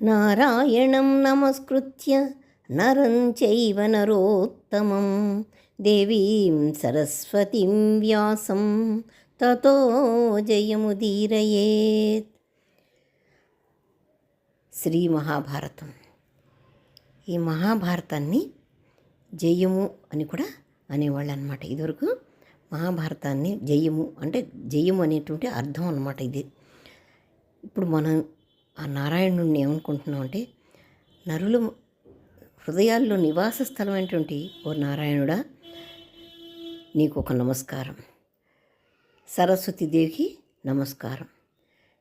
నారాయణం నమస్కృత్య నరం చైవ నరోత్తమం దేవీం సరస్వతీం వ్యాసం తతో జయముదీరయేత్. శ్రీ మహాభారతం. ఈ మహాభారతాన్ని జయము అని కూడా అనేవాళ్ళు అనమాట. ఇదివరకు మహాభారతాన్ని జయము అంటే జయము అనేటువంటి అర్థం అనమాట ఇది. ఇప్పుడు మనం ఆ నారాయణుడిని ఏమనుకుంటున్నాం అంటే, నరులు హృదయాల్లో నివాస స్థలమైనటువంటి ఓ నారాయణుడా, నీకు ఒక నమస్కారం, సరస్వతీదేవికి నమస్కారం,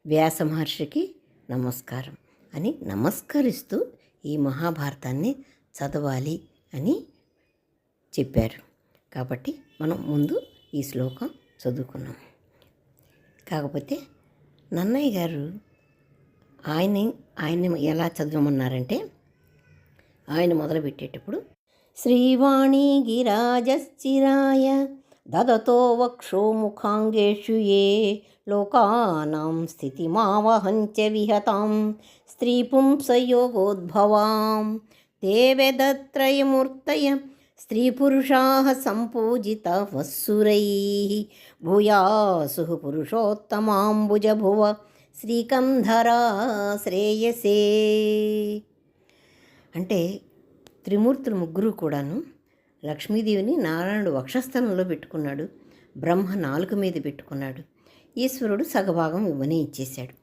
వ్యాస మహర్షికి నమస్కారం అని నమస్కరిస్తూ ఈ మహాభారతాన్ని చదవాలి అని చెప్పారు. కాబట్టి మనం ముందు ఈ శ్లోకం చదువుకున్నాం. కాకపోతే నన్నయ్య గారు ఆయన ఎలా చదవమన్నారంటే, ఆయన మొదలుపెట్టేటప్పుడు శ్రీవాణి గిరాజశ్చిరాయ దదతో వక్షో ముఖాంగేషు ఏ లోకానాం స్థితిమావహంచ విహతాం స్త్రీ పుంసయోగోద్భవాం దేవేదత్రయమూర్తయ స్త్రీ పురుషాః సంపూజిత వస్సురైః భూయాసుః పురుషోత్తమాంబుజభువ శ్రీకంధరా శ్రేయసే. అంటే త్రిమూర్తులు ముగ్గురు కూడాను లక్ష్మీదేవిని నారాయణుడు వక్షస్థలంలో పెట్టుకున్నాడు, బ్రహ్మ నాలుక మీద పెట్టుకున్నాడు, ఈశ్వరుడు సగభాగం ఇవ్వనే ఇచ్చేశాడు.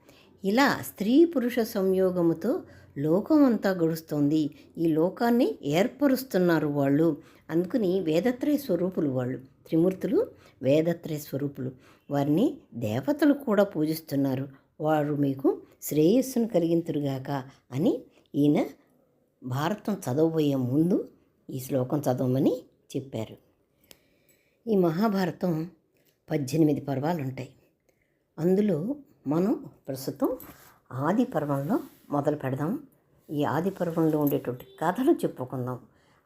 ఇలా స్త్రీ పురుష సంయోగముతో లోకం అంతా గడుస్తోంది. ఈ లోకాన్ని ఏర్పరుస్తున్నారు వాళ్ళు. అందుకని వేదత్రయ స్వరూపులు వాళ్ళు. త్రిమూర్తులు వేదత్రయ స్వరూపులు. వారిని దేవతలు కూడా పూజిస్తున్నారు. వారు మీకు శ్రేయస్సును కలిగింతురుగాక అని ఈయన భారతం చదవబోయే ముందు ఈ శ్లోకం చదవమని చెప్పారు. ఈ మహాభారతం 18 పర్వాలు ఉంటాయి. అందులో మనం ప్రస్తుతం ఆది పర్వంలో మొదలు పెడదాం. ఈ ఆది పర్వంలో ఉండేటువంటి కథలు చెప్పుకుందాం.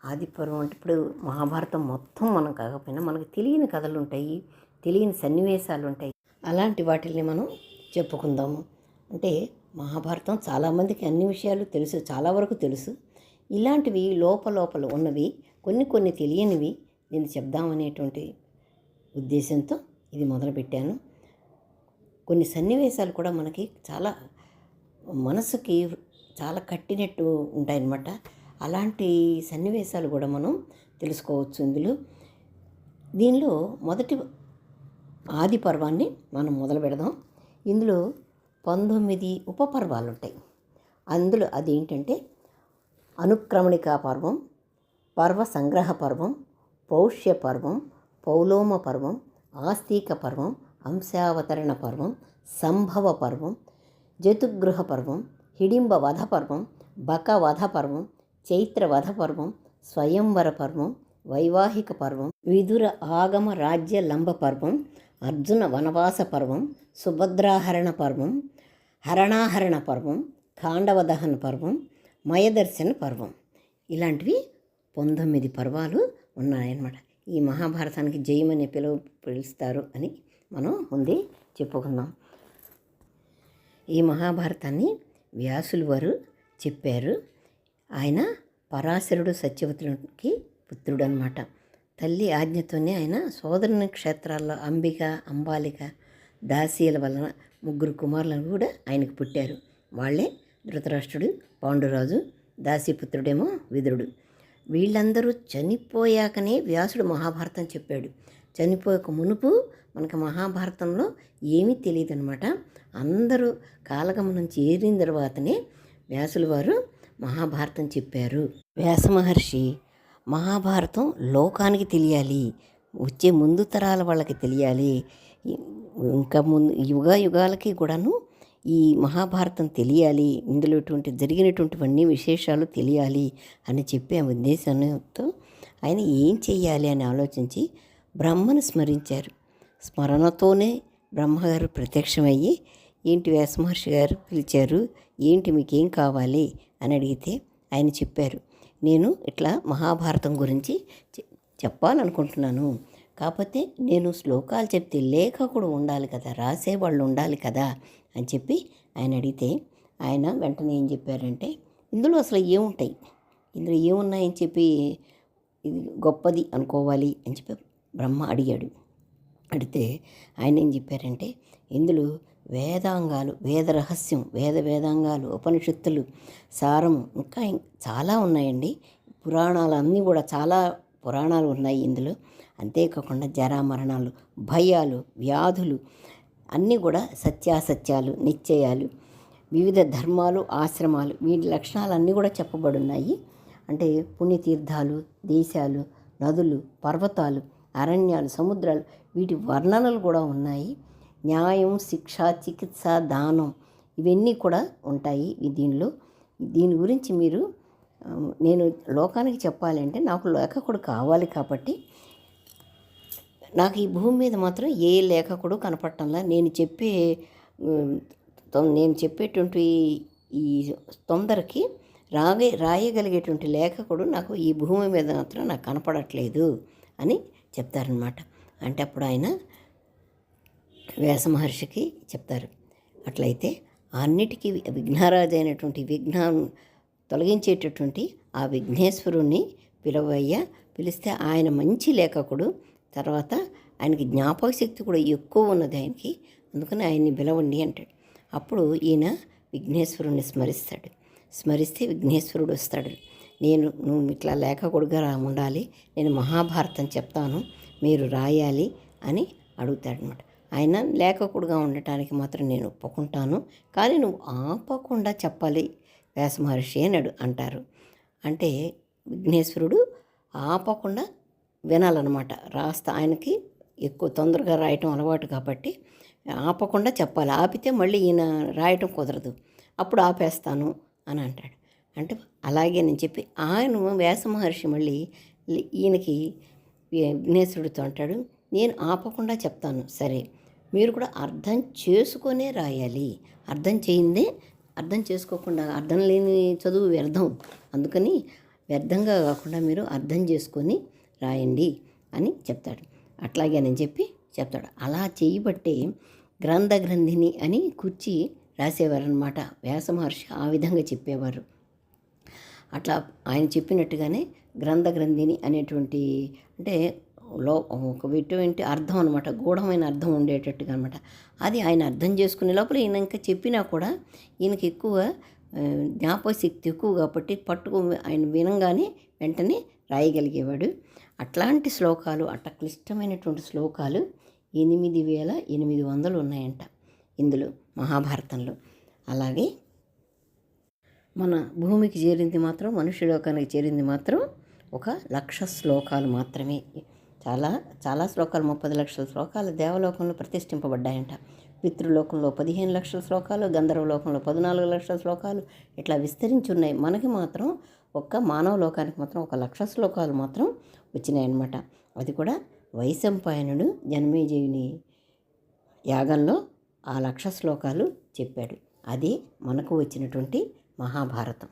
ఆది పర్వం అంటే ఇప్పుడు మహాభారతం మొత్తం మనం కాకపోయినా మనకు తెలియని కథలు ఉంటాయి, తెలియని సన్నివేశాలు ఉంటాయి. అలాంటి వాటిని మనం చెప్పుకుందాము. అంటే మహాభారతం చాలామందికి అన్ని విషయాలు తెలుసు, చాలా వరకు తెలుసు. ఇలాంటివి లోపల ఉన్నవి కొన్ని తెలియనివి నేను చెప్దామనేటువంటి ఉద్దేశంతో ఇది మొదలుపెట్టాను. కొన్ని సన్నివేశాలు కూడా మనకి చాలా మనసుకి చాలా కట్టినట్టు ఉంటాయన్నమాట. అలాంటి సన్నివేశాలు కూడా మనం తెలుసుకోవచ్చు ఇందులో. దీనిలో మొదటి ఆది పర్వాన్ని మనం మొదలు పెడదాం. ఇందులో 19 ఉపపర్వాలు ఉంటాయి. అందులో అదేంటంటే అనుక్రమణికా పర్వం, పర్వ సంగ్రహ పర్వం, పౌష్య పర్వం, పౌలోమ పర్వం, ఆస్తిక పర్వం, అంశావతరణ పర్వం, సంభవ పర్వం, జతుగృహ పర్వం, హిడింబ వధ పర్వం, బక వధ పర్వం, చైత్ర వధ పర్వం, స్వయంవర పర్వం, వైవాహిక పర్వం, విదుర ఆగమ రాజ్య లంబ పర్వం, అర్జున వనవాస పర్వం, సుభద్రాహరణ పర్వం, హరణాహరణ పర్వం, ఖాండవదహన పర్వం, మయదర్శన పర్వం. ఇలాంటివి 19 పర్వాలు ఉన్నాయన్నమాట. ఈ మహాభారతానికి జయమని పిలుస్తారు అని మనం ముందే చెప్పుకుందాం. ఈ మహాభారతాన్ని వ్యాసులు వారు చెప్పారు. ఆయన పరాశరుడు సత్యవతుడికి పుత్రుడు అనమాట. తల్లి ఆజ్ఞతోనే ఆయన సోదరుని క్షేత్రాల్లో అంబిక, అంబాలిక, దాసీల వలన 3 కుమారులను కూడా ఆయనకు పుట్టారు. వాళ్ళే ధృతరాష్ట్రుడు, పాండురాజు, దాసీపుత్రుడేమో విదురుడు. వీళ్ళందరూ చనిపోయాకనే వ్యాసుడు మహాభారతం చెప్పాడు. చనిపోయక మునుపు మనకు మహాభారతంలో ఏమీ తెలియదు అనమాట. అందరూ కాలగమనం చేరిన తర్వాతనే వ్యాసుల వారు మహాభారతం చెప్పారు. వ్యాస మహర్షి మహాభారతం లోకానికి తెలియాలి, వచ్చే ముందు తరాల వాళ్ళకి తెలియాలి, ఇంకా ముందు యుగాలకి కూడాను ఈ మహాభారతం తెలియాలి, ఇందులో జరిగినటువంటివన్నీ విశేషాలు తెలియాలి అని చెప్పే ఉద్దేశంతో ఆయన ఏం చెయ్యాలి అని ఆలోచించి బ్రహ్మను స్మరించారు. స్మరణతోనే బ్రహ్మగారు ప్రత్యక్షమయ్యి, ఏంటి వ్యాసమహర్షి గారు పిలిచారు, ఏంటి మీకేం కావాలి అని అడిగితే ఆయన చెప్పారు, నేను ఇట్లా మహాభారతం గురించి చెప్పాలనుకుంటున్నాను. కాకపోతే నేను శ్లోకాలు చెప్తే లేఖకుడు ఉండాలి కదా, రాసేవాళ్ళు ఉండాలి కదా అని చెప్పి ఆయన అడిగితే ఆయన వెంటనే ఏం చెప్పారంటే, ఇందులో అసలు ఏముంటాయి, ఇందులో ఏమున్నాయని చెప్పి ఇది గొప్పది అనుకోవాలి అని చెప్పి బ్రహ్మ అడిగాడు. అడిగితే ఆయన ఏం చెప్పారంటే, ఇందులో వేదాంగాలు, వేద రహస్యం, వేదాంగాలు, ఉపనిషత్తులు, సారం, ఇంకా చాలా ఉన్నాయండి. పురాణాలు అన్నీ కూడా చాలా పురాణాలు ఉన్నాయి ఇందులో. అంతేకాకుండా జరామరణాలు, భయాలు, వ్యాధులు అన్నీ కూడా సత్యాసత్యాలు, నిశ్చయాలు, వివిధ ధర్మాలు, ఆశ్రమాలు, వీటి లక్షణాలన్నీ కూడా చెప్పబడున్నాయి. అంటే పుణ్యతీర్థాలు, దేశాలు, నదులు, పర్వతాలు, అరణ్యాలు, సముద్రాలు, వీటి వర్ణనలు కూడా ఉన్నాయి. న్యాయం, శిక్ష, చికిత్స, దానం, ఇవన్నీ కూడా ఉంటాయి దీనిలో. దీని గురించి మీరు నేను లోకానికి చెప్పాలంటే నాకు లేఖకుడు కావాలి. కాబట్టి నాకు ఈ భూమి మీద మాత్రం ఏ లేఖకుడు కనపడటంలా. నేను చెప్పేటువంటి ఈ తొందరకి రాయగలిగేటువంటి లేఖకుడు నాకు ఈ భూమి మీద మాత్రం నాకు కనపడట్లేదు అని చెప్తారనమాట. అంటే అప్పుడు ఆయన వ్యాస మహర్షికి చెప్తారు, అట్లయితే అన్నిటికీ విఘ్నరాజు అయినటువంటి విఘ్నం తొలగించేటటువంటి ఆ విఘ్నేశ్వరుణ్ణి పిలిస్తే ఆయన మంచి లేఖకుడు. తర్వాత ఆయనకి జ్ఞాపక శక్తి కూడా ఎక్కువ ఉన్నది ఆయనకి, అందుకని ఆయన్ని పిలవండి అంటాడు. అప్పుడు ఈయన విఘ్నేశ్వరుణ్ణి స్మరిస్తే విఘ్నేశ్వరుడు వస్తాడు. నువ్వు ఇట్లా లేఖకుడుగా ఉండాలి, నేను మహాభారతం చెప్తాను, మీరు రాయాలి అని అడుగుతాడనమాట. ఆయన లేఖకుడుగా ఉండటానికి మాత్రం నేను ఒప్పుకుంటాను, కానీ నువ్వు ఆపకుండా చెప్పాలి వ్యాస మహర్షి అని అంటారు. అంటే విఘ్నేశ్వరుడు ఆపకుండా వినాలన్నమాట. ఆయనకి ఎక్కువ తొందరగా రాయటం అలవాటు కాబట్టి ఆపకుండా చెప్పాలి. ఆపితే మళ్ళీ ఈయన రాయటం కుదరదు, అప్పుడు ఆపేస్తాను అని అంటాడు. అంటే అలాగే నేను చెప్పి ఆయన వ్యాస మహర్షి మళ్ళీ ఈయనకి విఘ్నేశ్వరుడితో అంటాడు, నేను ఆపకుండా చెప్తాను, సరే మీరు కూడా అర్థం చేసుకొనే రాయాలి. అర్థం చేసుకోకుండా, అర్థం లేని చదువు వ్యర్థం, అందుకని వ్యర్థంగా కాకుండా మీరు అర్థం చేసుకొని రాయండి అని చెప్తాడు. అట్లాగే అని చెప్పి చెప్తాడు. అలా చేయబట్టే గ్రంథిని అని కూర్చి రాసేవారు అనమాట. వ్యాస మహర్షి ఆ విధంగా చెప్పేవారు. అట్లా ఆయన చెప్పినట్టుగానే గ్రంథిని అనేటువంటి అంటే ఒక ఎటువంటి అర్థం అనమాట, గూఢమైన అర్థం ఉండేటట్టుగా అనమాట. అది ఆయన అర్థం చేసుకునే లోపల ఈయన ఇంకా చెప్పినా కూడా ఈయనకి ఎక్కువ జ్ఞాపక శక్తి ఎక్కువ కాబట్టి ఆయన వినంగానే వెంటనే రాయగలిగేవాడు. అట్లాంటి శ్లోకాలు, అట్లా క్లిష్టమైనటువంటి శ్లోకాలు 8800 ఉన్నాయంట ఇందులో మహాభారతంలో. అలాగే మన భూమికి చేరింది మాత్రం, మనుష్యలోకానికి చేరింది మాత్రం 1,00,000 శ్లోకాలు మాత్రమే. చాలా శ్లోకాలు, 30 లక్షల శ్లోకాలు దేవలోకంలో ప్రతిష్ఠింపబడ్డాయంట. పితృలోకంలో 15 లక్షల శ్లోకాలు, గంధర్వలోకంలో 14 లక్షల శ్లోకాలు ఇట్లా విస్తరించి ఉన్నాయి. మనకి మాత్రం మానవ లోకానికి మాత్రం 1,00,000 శ్లోకాలు మాత్రం వచ్చినాయన్నమాట. అది కూడా వైశంపాయనుడు జనమేజయుని యాగంలో ఆ 1,00,000 శ్లోకాలు చెప్పాడు. అది మనకు వచ్చినటువంటి మహాభారతం.